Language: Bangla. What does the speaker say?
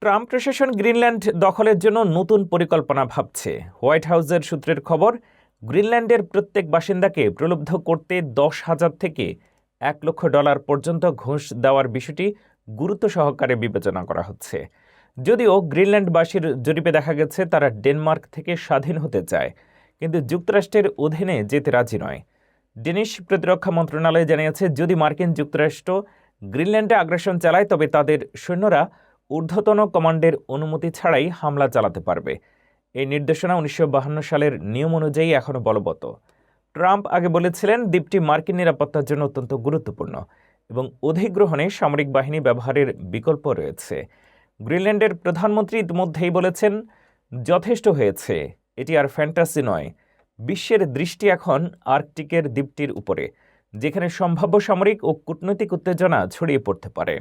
ট্রাম্প প্রশাসন গ্রিনল্যান্ড দখলের জন্য নতুন পরিকল্পনা ভাবছে। হোয়াইট হাউসের সূত্রের খবর, গ্রিনল্যান্ডের প্রত্যেক বাসিন্দাকে প্রলুব্ধ করতে 10,000 থেকে $1,00,000 পর্যন্ত ঘুষ দেওয়ার বিষয়টি গুরুত্ব সহকারে বিবেচনা করা হচ্ছে। যদিও গ্রিনল্যান্ডবাসীর জরিপে দেখা গেছে তারা ডেনমার্ক থেকে স্বাধীন হতে চায়, কিন্তু যুক্তরাষ্ট্রের অধীনে যেতে রাজি নয়। ডেনিশ প্রতিরক্ষা মন্ত্রণালয় জানিয়েছে, যদি মার্কিন যুক্তরাষ্ট্র গ্রিনল্যান্ডে আগ্রাসন চালায় তবে তাদের সৈন্যরা ঊর্ধ্বতন কমান্ডের অনুমতি ছাড়াই হামলা চালাতে পারবে। এই নির্দেশনা 1952 সালের নিয়ম অনুযায়ী এখনও বলবৎ। ট্রাম্প আগে বলেছিলেন, দ্বীপটি মার্কিন নিরাপত্তার জন্য অত্যন্ত গুরুত্বপূর্ণ এবং অধিগ্রহণে সামরিক বাহিনী ব্যবহারের বিকল্প রয়েছে। গ্রিনল্যান্ডের প্রধানমন্ত্রী ইতিমধ্যেই বলেছেন, যথেষ্ট হয়েছে, এটি আর ফ্যান্টাসি নয়। বিশ্বের দৃষ্টি এখন আর্কটিকের দ্বীপটির উপরে, যেখানে সম্ভাব্য সামরিক ও কূটনৈতিক উত্তেজনা ছড়িয়ে পড়তে পারে।